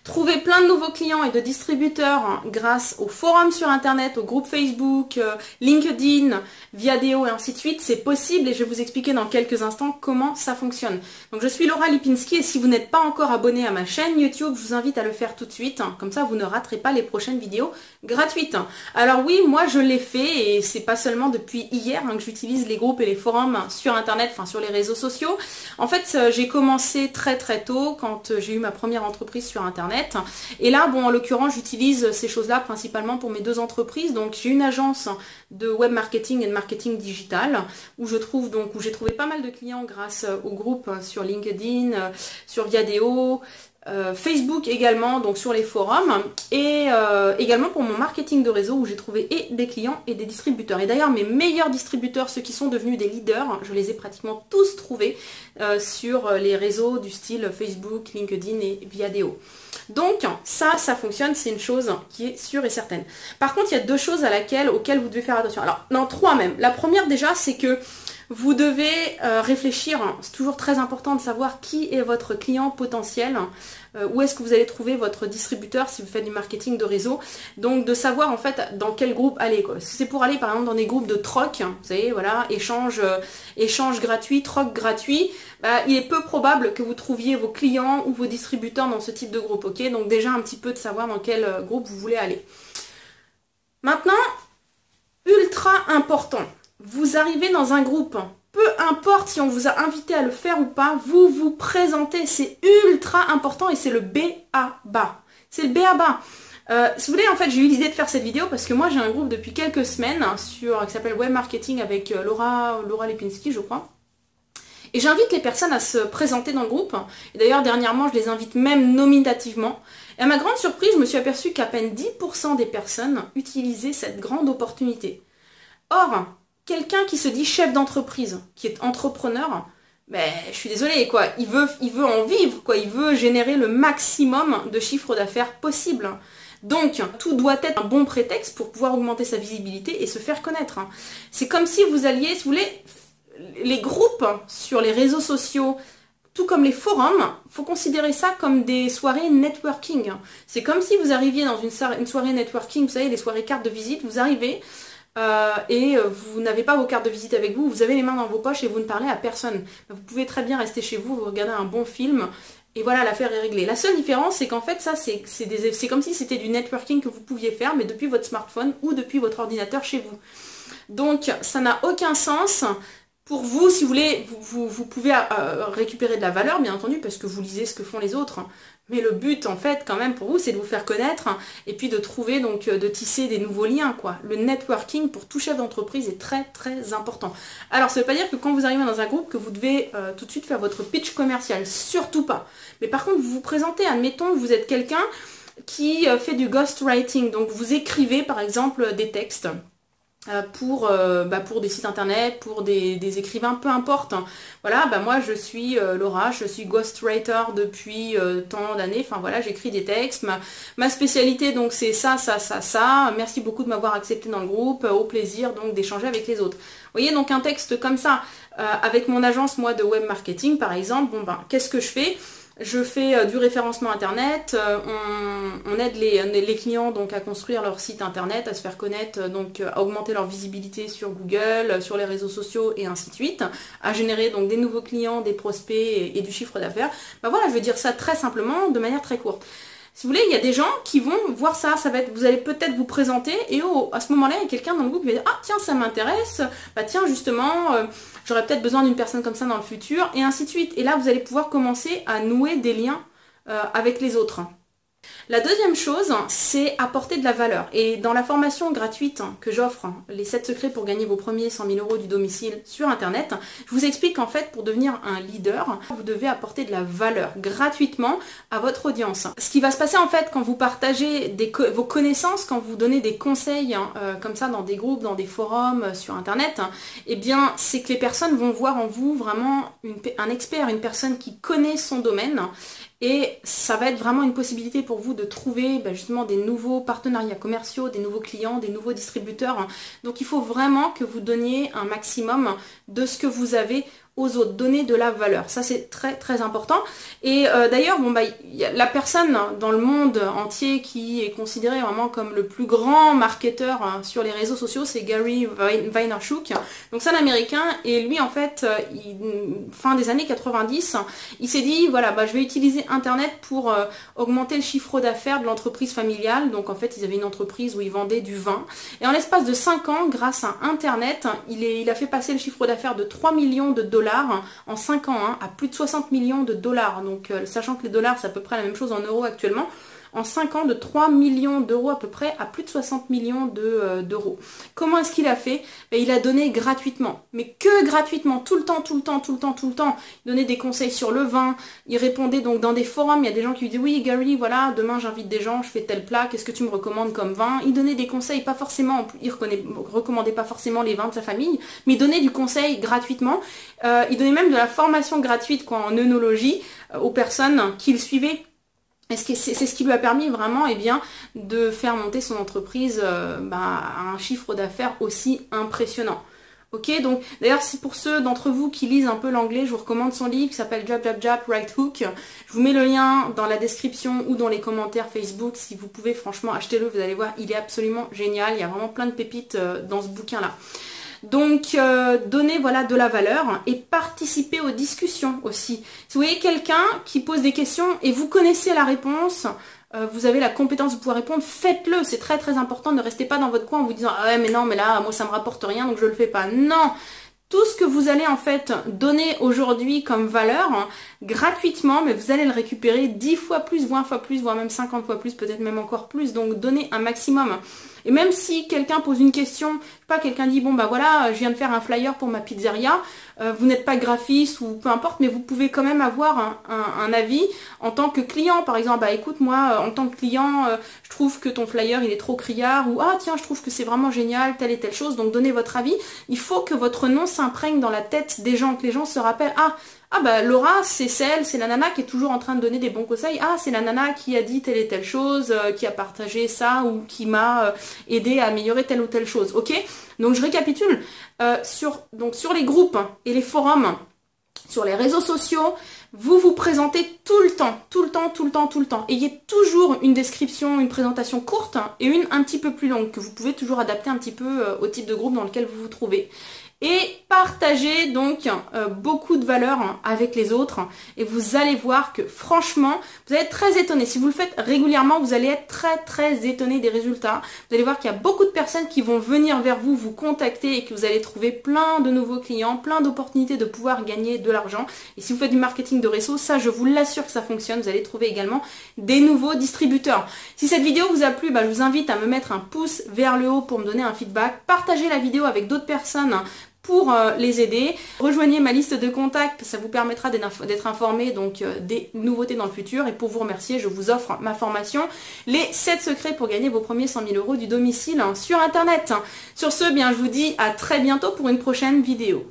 Trouver plein de nouveaux clients et de distributeurs grâce aux forums sur internet, aux groupes Facebook, LinkedIn, Viadeo et ainsi de suite, c'est possible et je vais vous expliquer dans quelques instants comment ça fonctionne. Donc je suis Laura Lipinski et si vous n'êtes pas encore abonné à ma chaîne YouTube, je vous invite à le faire tout de suite, comme ça vous ne raterez pas les prochaines vidéos gratuites. Alors oui, moi je l'ai fait et c'est pas seulement depuis hier que j'utilise les groupes et les forums sur internet, enfin sur les réseaux sociaux. En fait, j'ai commencé très tôt quand j'ai eu ma première entreprise sur internet. Et là, bon, en l'occurrence, j'utilise ces choses-là principalement pour mes deux entreprises. Donc j'ai une agence de web marketing et de marketing digital où j'ai trouvé pas mal de clients grâce au groupe sur LinkedIn, sur Viadeo, Facebook également, donc sur les forums, et également pour mon marketing de réseau où j'ai trouvé et des clients et des distributeurs. Et d'ailleurs mes meilleurs distributeurs, ceux qui sont devenus des leaders, je les ai pratiquement tous trouvés sur les réseaux du style Facebook, LinkedIn et Viadeo. Donc ça fonctionne, c'est une chose qui est sûre et certaine. Par contre, il y a deux choses auxquelles vous devez faire attention. Alors, non, trois même. La première déjà, c'est que vous devez réfléchir, c'est toujours très important de savoir qui est votre client potentiel, où est-ce que vous allez trouver votre distributeur si vous faites du marketing de réseau, donc de savoir en fait dans quel groupe aller, quoi. Si c'est pour aller par exemple dans des groupes de troc, vous savez, voilà, échange gratuit, troc gratuit, bah, il est peu probable que vous trouviez vos clients ou vos distributeurs dans ce type de groupe, ok? Donc déjà un petit peu de savoir dans quel groupe vous voulez aller. Maintenant, ultra important. Vous arrivez dans un groupe, peu importe si on vous a invité à le faire ou pas, vous vous présentez, c'est ultra important et c'est le B.A.-ba. C'est le B.A.-ba. Si vous voulez, en fait, j'ai eu l'idée de faire cette vidéo parce que moi j'ai un groupe depuis quelques semaines qui s'appelle Web Marketing avec Laura Lipinski, je crois. Et j'invite les personnes à se présenter dans le groupe. Et d'ailleurs, dernièrement, je les invite même nominativement. Et à ma grande surprise, je me suis aperçue qu'à peine 10% des personnes utilisaient cette grande opportunité. Or, quelqu'un qui se dit chef d'entreprise, qui est entrepreneur, ben, je suis désolée, quoi, il veut en vivre, quoi, il veut générer le maximum de chiffre d'affaires possible. Donc, tout doit être un bon prétexte pour pouvoir augmenter sa visibilité et se faire connaître. C'est comme si vous alliez, si vous voulez, les groupes sur les réseaux sociaux, tout comme les forums, il faut considérer ça comme des soirées networking. C'est comme si vous arriviez dans une soirée networking, vous savez, les soirées cartes de visite, vous arrivez et vous n'avez pas vos cartes de visite avec vous, vous avez les mains dans vos poches et vous ne parlez à personne. Vous pouvez très bien rester chez vous, vous regardez un bon film et voilà, l'affaire est réglée. La seule différence, c'est qu'en fait, ça, c'est comme si c'était du networking que vous pouviez faire, mais depuis votre smartphone ou depuis votre ordinateur chez vous. Donc, ça n'a aucun sens. Pour vous, si vous voulez, vous pouvez récupérer de la valeur, bien entendu, parce que vous lisez ce que font les autres. Mais le but, en fait, quand même, pour vous, c'est de vous faire connaître et puis de trouver, donc, de tisser des nouveaux liens, quoi. Le networking, pour tout chef d'entreprise, est très important. Alors, ça ne veut pas dire que quand vous arrivez dans un groupe, que vous devez tout de suite faire votre pitch commercial. Surtout pas. Mais par contre, vous vous présentez, admettons que vous êtes quelqu'un qui fait du ghostwriting. Donc, vous écrivez, par exemple, des textes. Pour des sites internet, pour des écrivains, peu importe. Voilà, moi je suis Laura, je suis ghostwriter depuis tant d'années, enfin voilà, j'écris des textes, ma spécialité donc c'est ça, merci beaucoup de m'avoir accepté dans le groupe, au plaisir donc d'échanger avec les autres. Vous voyez, donc un texte comme ça, avec mon agence moi de web marketing par exemple, qu'est-ce que je fais ? Je fais du référencement internet, on aide les clients donc à construire leur site internet, à se faire connaître, donc à augmenter leur visibilité sur Google, sur les réseaux sociaux et ainsi de suite, à générer donc des nouveaux clients, des prospects et du chiffre d'affaires. Voilà, je vais dire ça très simplement, de manière très courte. Si vous voulez, il y a des gens qui vont voir ça, vous allez peut-être vous présenter et à ce moment-là, il y a quelqu'un dans le groupe qui va dire « Ah tiens, ça m'intéresse, tiens justement, j'aurais peut-être besoin d'une personne comme ça dans le futur » et ainsi de suite. Et là, vous allez pouvoir commencer à nouer des liens avec les autres. La deuxième chose, c'est apporter de la valeur. Et dans la formation gratuite que j'offre, les 7 secrets pour gagner vos premiers 100 000 € du domicile sur Internet, je vous explique qu'en fait, pour devenir un leader, vous devez apporter de la valeur gratuitement à votre audience. Ce qui va se passer en fait quand vous partagez vos connaissances, quand vous donnez des conseils comme ça dans des groupes, dans des forums sur Internet, eh bien, c'est que les personnes vont voir en vous vraiment un expert, une personne qui connaît son domaine. Et ça va être vraiment une possibilité pour vous de trouver justement des nouveaux partenariats commerciaux, des nouveaux clients, des nouveaux distributeurs. Donc il faut vraiment que vous donniez un maximum de ce que vous avez aux autres, donner de la valeur. Ça, c'est très très important. Et d'ailleurs, bon, bah, y a la personne dans le monde entier qui est considérée vraiment comme le plus grand marketeur sur les réseaux sociaux, c'est Gary Vaynerchuk. Donc c'est un Américain, et lui, en fait, fin des années 90, il s'est dit, voilà, bah, je vais utiliser Internet pour augmenter le chiffre d'affaires de l'entreprise familiale. Donc en fait, ils avaient une entreprise où ils vendaient du vin. Et en l'espace de 5 ans, grâce à Internet, il a fait passer le chiffre d'affaires de 3 millions de dollars en 5 ans, hein, à plus de 60 millions de dollars. Donc sachant que les dollars, c'est à peu près la même chose en euros actuellement. En 5 ans, de 3 millions d'euros à peu près à plus de 60 millions d'euros. Comment est-ce qu'il a fait? Il a donné gratuitement, mais que gratuitement, tout le temps. Il donnait des conseils sur le vin, il répondait donc dans des forums, il y a des gens qui lui disaient, oui Gary, voilà, demain j'invite des gens, je fais tel plat, qu'est-ce que tu me recommandes comme vin? Il donnait des conseils, pas forcément, il recommandait pas forcément les vins de sa famille, mais il donnait du conseil gratuitement. Il donnait même de la formation gratuite en œnologie aux personnes qui le suivaient. Et c'est ce qui lui a permis vraiment de faire monter son entreprise à un chiffre d'affaires aussi impressionnant. Ok, donc d'ailleurs si pour ceux d'entre vous qui lisent un peu l'anglais, je vous recommande son livre qui s'appelle Jab Jab Jab Right Hook. Je vous mets le lien dans la description ou dans les commentaires Facebook. Si vous pouvez, franchement, achetez-le, vous allez voir, il est absolument génial. Il y a vraiment plein de pépites dans ce bouquin-là. Donc, donnez voilà, de la valeur et participez aux discussions aussi. Si vous voyez quelqu'un qui pose des questions et vous connaissez la réponse, vous avez la compétence de pouvoir répondre, faites-le. C'est très très important. Ne restez pas dans votre coin en vous disant « Ah ouais, mais non, mais là, moi, ça me rapporte rien, donc je le fais pas. » Non! Tout ce que vous allez en fait donner aujourd'hui comme valeur, gratuitement, mais vous allez le récupérer 10 fois plus, 20 fois plus, voire même 50 fois plus, peut-être même encore plus. Donc, donnez un maximum. Et même si quelqu'un pose une question, je sais pas, quelqu'un dit, bon bah voilà, je viens de faire un flyer pour ma pizzeria, vous n'êtes pas graphiste ou peu importe, mais vous pouvez quand même avoir un avis en tant que client. Par exemple, bah écoute, moi, en tant que client, je trouve que ton flyer, il est trop criard, ou ah tiens, je trouve que c'est vraiment génial, telle et telle chose, donc donnez votre avis. Il faut que votre nom s'imprègne dans la tête des gens, que les gens se rappellent, ah bah Laura, c'est la nana qui est toujours en train de donner des bons conseils. Ah, c'est la nana qui a dit telle et telle chose, qui a partagé ça ou qui m'a aidé à améliorer telle ou telle chose. Ok? Donc je récapitule. Sur les groupes et les forums, sur les réseaux sociaux, vous vous présentez tout le temps. Ayez toujours une description, une présentation courte et une un petit peu plus longue que vous pouvez toujours adapter un petit peu au type de groupe dans lequel vous vous trouvez. Et partagez donc beaucoup de valeur avec les autres et vous allez voir que franchement, vous allez être très étonné. Si vous le faites régulièrement, vous allez être très très étonné des résultats. Vous allez voir qu'il y a beaucoup de personnes qui vont venir vers vous, vous contacter et que vous allez trouver plein de nouveaux clients, plein d'opportunités de pouvoir gagner de l'argent. Et si vous faites du marketing de réseau, ça je vous l'assure que ça fonctionne. Vous allez trouver également des nouveaux distributeurs. Si cette vidéo vous a plu, je vous invite à me mettre un pouce vers le haut pour me donner un feedback. Partagez la vidéo avec d'autres personnes pour les aider. Rejoignez ma liste de contacts, ça vous permettra d'être informé donc des nouveautés dans le futur. Et pour vous remercier, je vous offre ma formation, les 7 secrets pour gagner vos premiers 100 000 € du domicile sur Internet. Sur ce, je vous dis à très bientôt pour une prochaine vidéo.